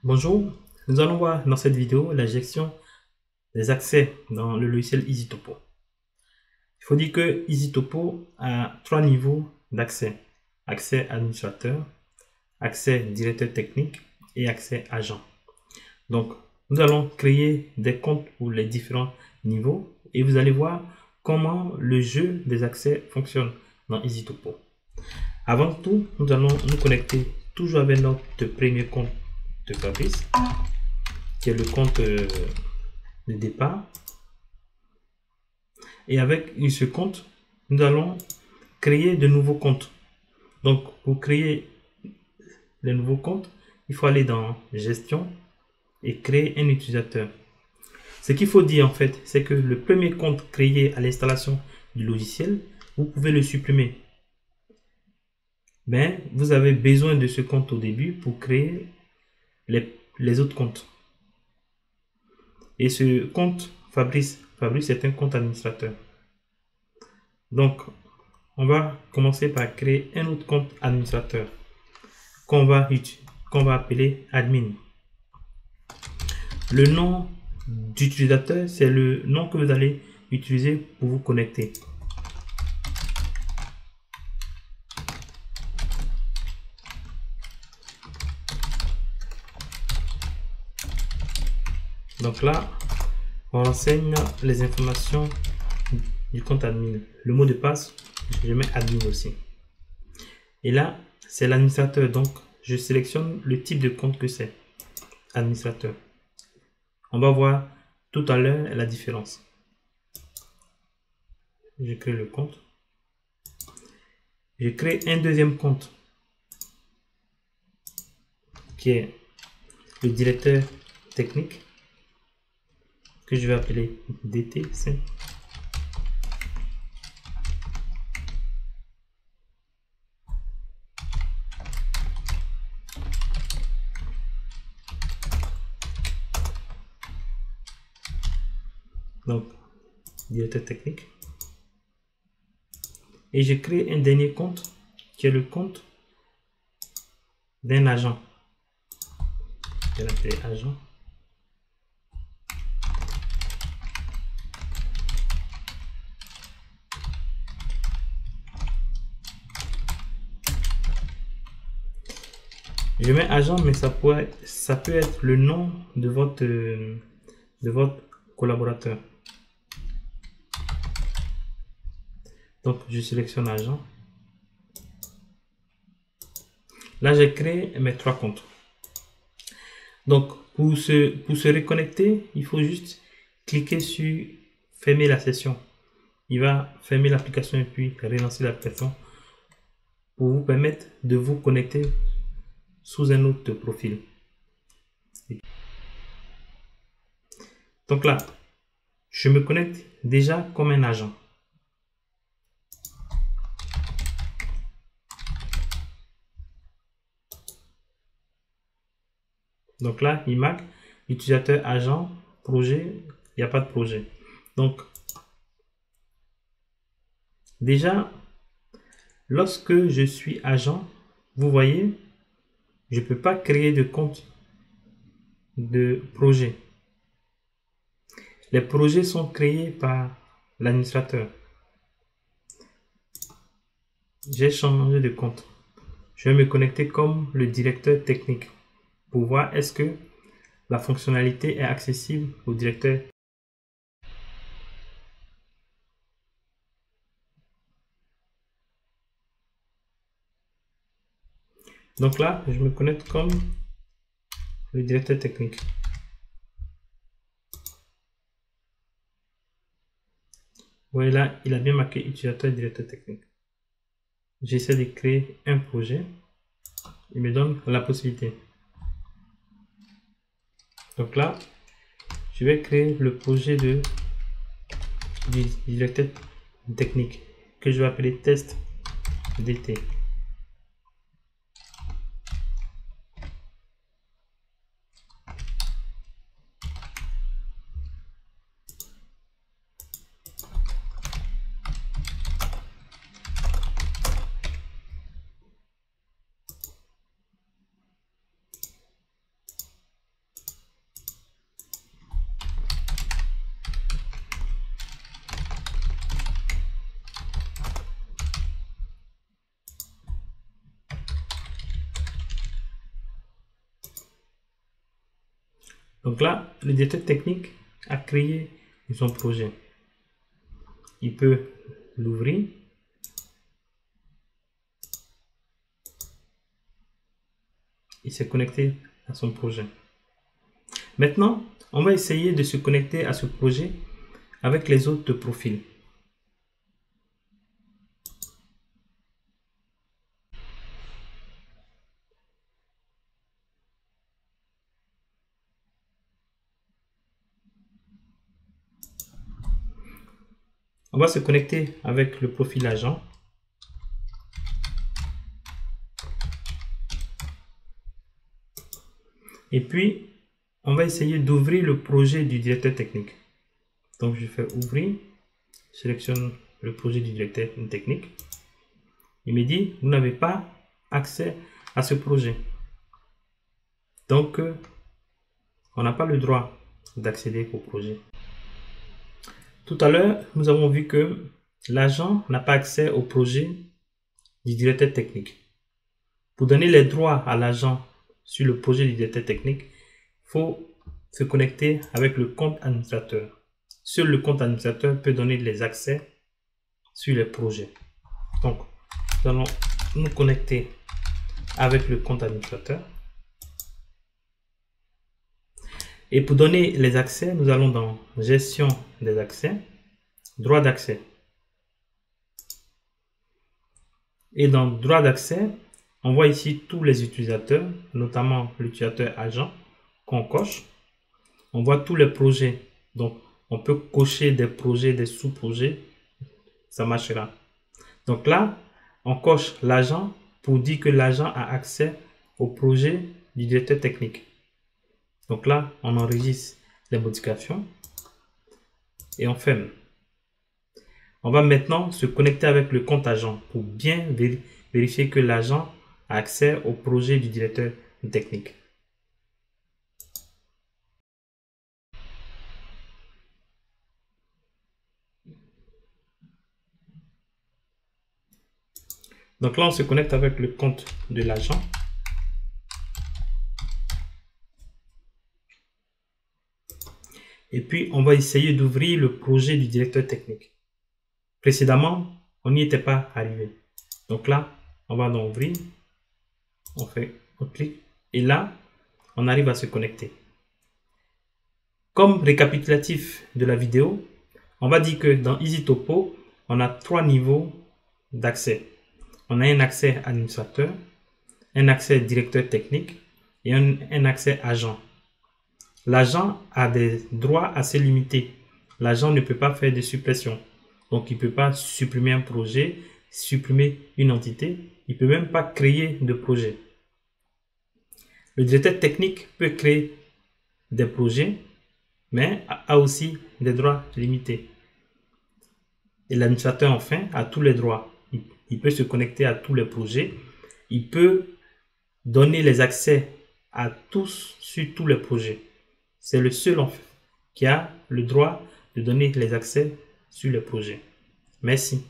Bonjour, nous allons voir dans cette vidéo la gestion des accès dans le logiciel EasyTopo. Il faut dire que EasyTopo a trois niveaux d'accès. Accès administrateur, accès directeur technique et accès agent. Donc, nous allons créer des comptes pour les différents niveaux et vous allez voir comment le jeu des accès fonctionne dans EasyTopo. Avant tout, nous allons nous connecter toujours avec notre premier compte de Fabrice, qui est le compte de départ. Et avec ce compte, nous allons créer de nouveaux comptes. Donc, pour créer les nouveaux comptes, il faut aller dans gestion et créer un utilisateur. Ce qu'il faut dire en fait, c'est que le premier compte créé à l'installation du logiciel, vous pouvez le supprimer. Mais vous avez besoin de ce compte au début pour créer les autres comptes. Et ce compte Fabrice est un compte administrateur. Donc, on va commencer par créer un autre compte administrateur qu'on va appeler admin. Le nom d'utilisateur, c'est le nom que vous allez utiliser pour vous connecter. Donc là, on renseigne les informations du compte admin. Le mot de passe, je mets admin aussi. Et là, c'est l'administrateur. Donc, je sélectionne le type de compte que c'est. Administrateur. On va voir tout à l'heure la différence. Je crée le compte. Je crée un deuxième compte qui est le directeur technique que je vais appeler DT5. Donc, directeur technique. Et je crée un dernier compte qui est le compte d'un agent. Je vais l'appeler agent. Je mets agent, mais ça peut être le nom de votre collaborateur. Donc, je sélectionne agent. Là, j'ai créé mes trois comptes. Donc, pour se reconnecter, il faut juste cliquer sur fermer la session. Il va fermer l'application et puis relancer l'application pour vous permettre de vous connecter sous un autre profil. Donc là, je me connecte déjà comme un agent. Donc là, il marque utilisateur agent, projet, il n'y a pas de projet. Donc, déjà, lorsque je suis agent, vous voyez, je ne peux pas créer de compte de projet. Les projets sont créés par l'administrateur. J'ai changé de compte. Je vais me connecter comme le directeur technique pour voir est-ce que la fonctionnalité est accessible au directeur. Donc là, je me connecte comme le directeur technique. Vous voyez là, il a bien marqué utilisateur directeur technique. J'essaie de créer un projet. Il me donne la possibilité. Donc là, je vais créer le projet du directeur technique que je vais appeler test DT. Donc là, le directeur technique a créé son projet. Il peut l'ouvrir. Il s'est connecté à son projet. Maintenant, on va essayer de se connecter à ce projet avec les autres profils. On va se connecter avec le profil agent. Et puis, on va essayer d'ouvrir le projet du directeur technique. Donc, je fais ouvrir, je sélectionne le projet du directeur technique. Il me dit, vous n'avez pas accès à ce projet. Donc, on n'a pas le droit d'accéder au projet. Tout à l'heure, nous avons vu que l'agent n'a pas accès au projet du directeur technique. Pour donner les droits à l'agent sur le projet du directeur technique, il faut se connecter avec le compte administrateur. Seul le compte administrateur peut donner les accès sur les projets. Donc, nous allons nous connecter avec le compte administrateur. Et pour donner les accès, nous allons dans gestion des accès, droit d'accès. Et dans droit d'accès, on voit ici tous les utilisateurs, notamment l'utilisateur agent qu'on coche. On voit tous les projets. Donc, on peut cocher des projets, des sous-projets. Ça marchera. Donc là, on coche l'agent pour dire que l'agent a accès au projet du directeur technique. Donc là, on enregistre les modifications et on ferme. On va maintenant se connecter avec le compte agent pour bien vérifier que l'agent a accès au projet du directeur technique. Donc là, on se connecte avec le compte de l'agent. Et puis, on va essayer d'ouvrir le projet du directeur technique. Précédemment, on n'y était pas arrivé. Donc là, on va dans ouvrir. On clique. Et là, on arrive à se connecter. Comme récapitulatif de la vidéo, on va dire que dans EasyTopo, on a 3 niveaux d'accès. On a un accès administrateur, un accès directeur technique et un accès agent. L'agent a des droits assez limités. L'agent ne peut pas faire de suppression. Donc, il ne peut pas supprimer un projet, supprimer une entité. Il ne peut même pas créer de projet. Le directeur technique peut créer des projets, mais a aussi des droits limités. Et l'administrateur, enfin, a tous les droits. Il peut se connecter à tous les projets. Il peut donner les accès à tous sur tous les projets. C'est le seul qui a le droit de donner les accès sur le projet. Merci.